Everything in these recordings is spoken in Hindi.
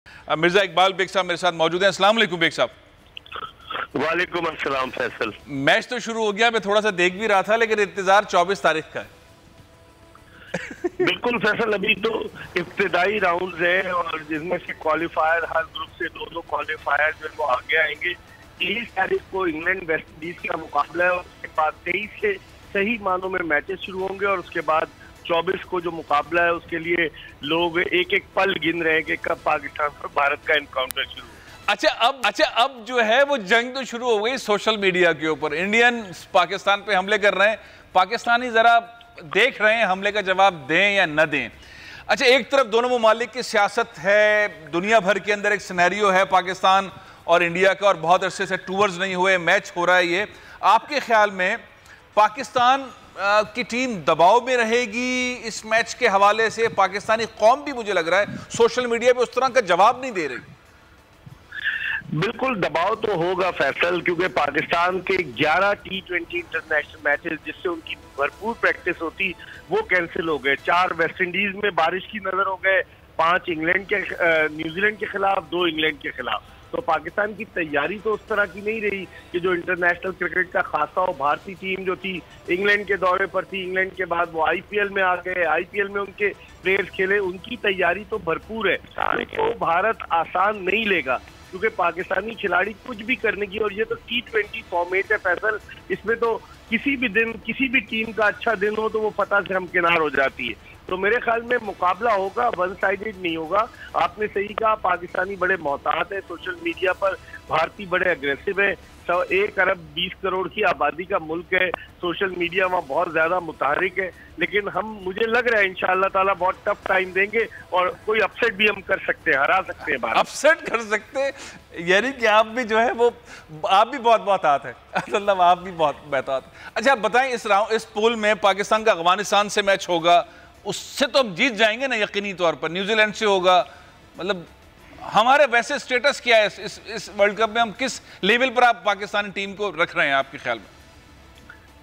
मिर्जा इकबाल बेग साहब मेरे साथ मौजूद हैं। अस्सलाम वालेकुम बेग साहब। वालेकुम अस्सलाम फैसल। मैच तो शुरू हो गया, मैं थोड़ा सा देख भी रहा था, लेकिन इंतजार 24 तारीख का है। बिल्कुल फैसल, अभी तो इब्तिदाई राउंड है और जिसमें से क्वालिफायर हर ग्रुप से दो क्वालिफायर जो है वो आगे आएंगे। 23 तारीख को इंग्लैंड वेस्ट इंडीज का मुकाबला है और उसके बाद 23 से सही मानों में मैचेस शुरू होंगे और उसके बाद 24 को जो मुकाबला है उसके लिए लोग एक एक पल गिन रहे हैं कि कब पाकिस्तान और भारत का एनकाउंटर शुरू। अच्छा अब जो है वो जंग तो शुरू हो गई सोशल मीडिया के ऊपर। इंडियन पाकिस्तान पे हमले कर रहे हैं, पाकिस्तानी जरा देख रहे हैं हमले का जवाब दें या न दें। अच्छा, एक तरफ दोनों ममालिक की सियासत है, दुनिया भर के अंदर एक सिनेरियो है पाकिस्तान और इंडिया का, और बहुत अरसे से टूर्स नहीं हुए, मैच हो रहा है। ये आपके ख्याल में पाकिस्तान की टीम दबाव में रहेगी इस मैच के हवाले से? पाकिस्तानी कौम भी मुझे लग रहा है सोशल मीडिया पे उस तरह का जवाब नहीं दे रही। बिल्कुल दबाव तो होगा फैसल, क्योंकि पाकिस्तान के 11 T20 इंटरनेशनल मैचेस जिससे उनकी भरपूर प्रैक्टिस होती वो कैंसिल हो गए। 4 वेस्ट इंडीज में बारिश की नजर हो गए, 5 इंग्लैंड के न्यूजीलैंड के खिलाफ, 2 इंग्लैंड के खिलाफ। तो पाकिस्तान की तैयारी तो उस तरह की नहीं रही कि जो इंटरनेशनल क्रिकेट का खासा हो। भारतीय टीम जो थी इंग्लैंड के दौरे पर थी, इंग्लैंड के बाद वो IPL में आ गए, IPL में उनके प्लेयर्स खेले, उनकी तैयारी तो भरपूर है। तो भारत आसान नहीं लेगा क्योंकि पाकिस्तानी खिलाड़ी कुछ भी करने की, और ये तो T20 फॉर्मेट है फैसल, इसमें तो किसी भी दिन किसी भी टीम का अच्छा दिन हो तो वो फतह से हमकिनार हो जाती है। तो मेरे ख्याल में मुकाबला होगा, वन साइडेड नहीं होगा। आपने सही कहा, पाकिस्तानी बड़े मोहतात है सोशल मीडिया पर, भारतीय बड़े अग्रेसिव है। 1 अरब 20 करोड़ की आबादी का मुल्क है, सोशल मीडिया वहाँ बहुत ज्यादा मुतहरिक है। लेकिन मुझे लग रहा है इंशाअल्लाह ताला बहुत टफ टाइम देंगे और कोई अपसेट भी हम कर सकते हैं, हरा सकते हैं। अपसेट कर सकते हैं, यानी कि आप भी जो है वो आप भी बहुत बहुत है, मतलब आप भी बहुत बेहतर। अच्छा, आप बताएं इस पूल में पाकिस्तान का अफगानिस्तान से मैच होगा, उससे तो हम जीत जाएंगे ना यकीनी तौर पर। न्यूजीलैंड से होगा, मतलब हमारे वैसे स्टेटस क्या है इस वर्ल्ड कप में? हम किस लेवल पर आप पाकिस्तानी टीम को रख रहे हैं आपके ख्याल में?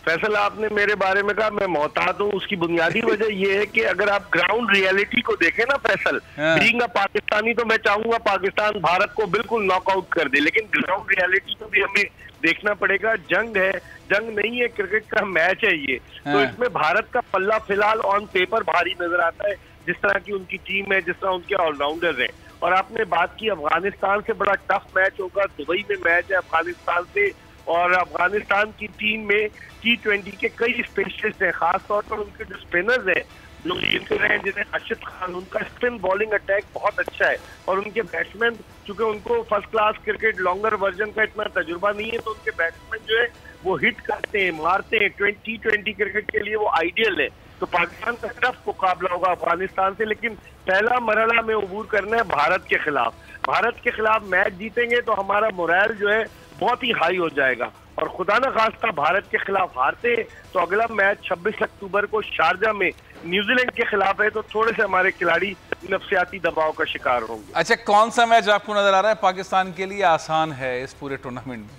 फैसल, आपने मेरे बारे में कहा, मैं मोहतात हूँ। उसकी बुनियादी वजह यह है कि अगर आप ग्राउंड रियलिटी को देखें ना फैसल, बीइंग अ पाकिस्तानी, तो मैं चाहूंगा पाकिस्तान भारत को बिल्कुल नॉकआउट कर दे, लेकिन ग्राउंड रियलिटी को भी हमें देखना पड़ेगा। जंग है, जंग नहीं है, क्रिकेट का मैच है ये। तो इसमें भारत का पल्ला फिलहाल ऑन पेपर भारी नजर आता है, जिस तरह की उनकी टीम है, जिस तरह उनके ऑलराउंडर है। और आपने बात की अफगानिस्तान से, बड़ा टफ मैच होगा, दुबई में मैच है अफगानिस्तान से, और अफगानिस्तान की टीम में T20 के कई स्पेशलिस्ट हैं, खासतौर पर उनके जो स्पिनर्स हैं जो खेलते रहे हैं, जिन्हें अरशद खान, उनका स्पिन बॉलिंग अटैक बहुत अच्छा है। और उनके बैट्समैन, चूंकि उनको first class cricket longer version का इतना तजुर्बा नहीं है, तो उनके बैट्समैन जो है वो हिट करते हैं, मारते हैं। T20 क्रिकेट के लिए वो आइडियल है। तो पाकिस्तान का टफ मुकाबला होगा अफगानिस्तान से, लेकिन पहला मरहला में अबूर करना है भारत के खिलाफ। भारत के खिलाफ मैच जीतेंगे तो हमारा मोरल जो है बहुत ही हाई हो जाएगा, और खुदा न खास्ता भारत के खिलाफ हारते तो अगला मैच 26 अक्टूबर को शारजा में न्यूजीलैंड के खिलाफ है, तो थोड़े से हमारे खिलाड़ी नफसियाती दबाव का शिकार होंगे। अच्छा, कौन सा मैच आपको नजर आ रहा है पाकिस्तान के लिए आसान है इस पूरे टूर्नामेंट में?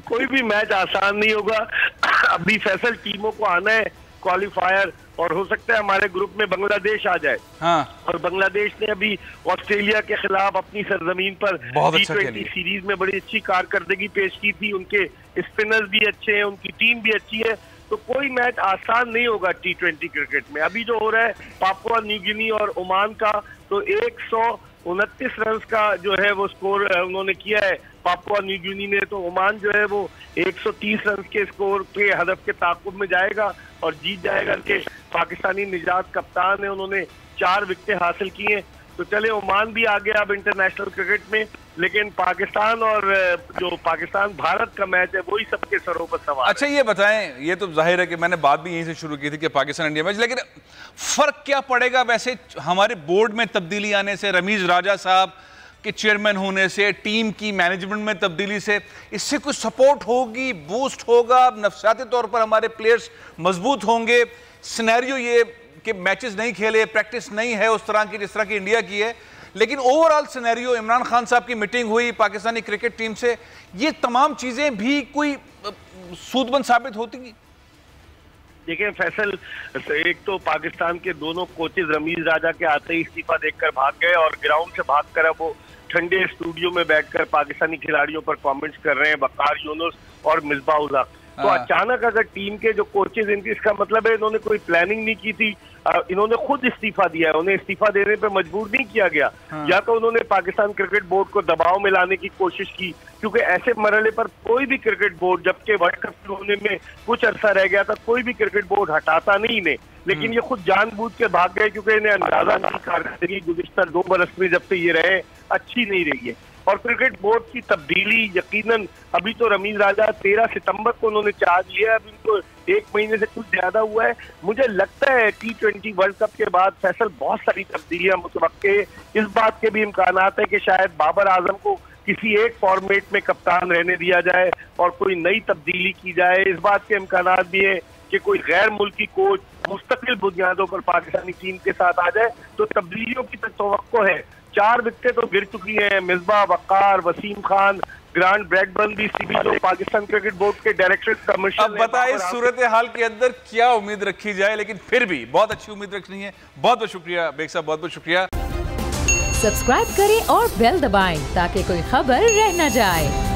कोई भी मैच आसान नहीं होगा। अभी फैसल टीमों को आना है क्वालिफायर, और हो सकता है हमारे ग्रुप में बांग्लादेश आ जाए। और बांग्लादेश ने अभी ऑस्ट्रेलिया के खिलाफ अपनी सरजमीन पर T20 सीरीज में बड़ी अच्छी कारकर्दगी पेश की थी। उनके स्पिनर्स भी अच्छे हैं, उनकी टीम भी अच्छी है। तो कोई मैच आसान नहीं होगा T20 क्रिकेट में। अभी जो हो रहा है पापुआ न्यू गिनी और ओमान का, तो 129 रन का जो है वो स्कोर उन्होंने किया है पापुआ न्यू गिनी ने। तो ओमान जो है वो 130 रन के स्कोर के हदफ के ताकुब में जाएगा और जीत जाएगा। कि पाकिस्तानी निजात कप्तान है, उन्होंने 4 विकेटें हासिल की हैं। तो चले, ओमान भी आ गया अब इंटरनेशनल क्रिकेट में, लेकिन पाकिस्तान और जो पाकिस्तान भारत का मैच है वही सबके सरों पर सवाल। अच्छा, ये बताएं, ये तो जाहिर है कि मैंने बात भी यहीं से शुरू की थी कि पाकिस्तान इंडिया मैच, लेकिन फर्क क्या पड़ेगा वैसे हमारे बोर्ड में तब्दीली आने से, रमीज राजा साहब के चेयरमैन होने से, टीम की मैनेजमेंट में तब्दीली से? इससे कुछ सपोर्ट होगी, बूस्ट होगा, नफसियाती तौर पर हमारे प्लेयर्स मजबूत होंगे? सिनेरियो ये कि मैचेस नहीं खेले, प्रैक्टिस नहीं है उस तरह की जिस तरह की इंडिया की है, लेकिन ओवरऑल सिनेरियो, इमरान खान साहब की मीटिंग हुई पाकिस्तानी क्रिकेट टीम से, ये तमाम चीजें भी कोई सूदबंद साबित होती? देखें फैसल, एक तो पाकिस्तान के दोनों कोचेज रमीज राजा के आते ही इस्तीफा देकर भाग गए और ग्राउंड से भागकर अब वो ठंडे स्टूडियो में बैठकर पाकिस्तानी खिलाड़ियों पर कमेंट्स कर रहे हैं, वकार यूनुस और मिसबाह उल हक। तो अचानक अगर टीम के जो कोचेज इनकी, इसका मतलब है इन्होंने कोई प्लानिंग नहीं की थी, इन्होंने खुद इस्तीफा दिया है, उन्हें इस्तीफा देने पे मजबूर नहीं किया गया। या तो उन्होंने पाकिस्तान क्रिकेट बोर्ड को दबाव में लाने की कोशिश की, क्योंकि ऐसे मरहले पर कोई भी क्रिकेट बोर्ड, जबकि वर्ल्ड कप शुरू होने में कुछ अरसा रह गया था, कोई भी क्रिकेट बोर्ड हटाता नहीं इन्हें, लेकिन ये खुद जानबूझ के भाग गए क्योंकि इन्हें अंदाजा नहीं, कारकर्दगी गुज़िश्ता 2 बरस में जब से ये रहे अच्छी नहीं रही है। और क्रिकेट बोर्ड की तब्दीली यकीनन, अभी तो रमीज राजा 13 सितंबर को उन्होंने चार्ज लिया, अभी उनको 1 महीने से कुछ ज्यादा हुआ है। मुझे लगता है T20 वर्ल्ड कप के बाद फैसल बहुत सारी तब्दीलियां मुतवक्के, इस बात के भी इम्कानात है कि शायद बाबर आजम को किसी एक फॉर्मेट में कप्तान रहने दिया जाए और कोई नई तब्दीली की जाए। इस बात के इम्कानात भी है कि कोई गैर मुल्की कोच मुस्तकिल बुनियादों पर पाकिस्तानी टीम के साथ आ जाए, तो तब्दीलियों की तवक्को है। 4 विकेटें तो गिर चुकी हैं, मिसबाह, वकार, वसीम खान, ग्रांट ब्रैडबर्न भी जो पाकिस्तान क्रिकेट बोर्ड के डायरेक्टर कमिश्नर। अब बताइए सूरत हाल के अंदर क्या उम्मीद रखी जाए, लेकिन फिर भी बहुत अच्छी उम्मीद रखनी है। बहुत बहुत शुक्रिया बेग साहब, बहुत बहुत शुक्रिया। सब्सक्राइब करें और बेल दबाएं ताकि कोई खबर रह न जाए।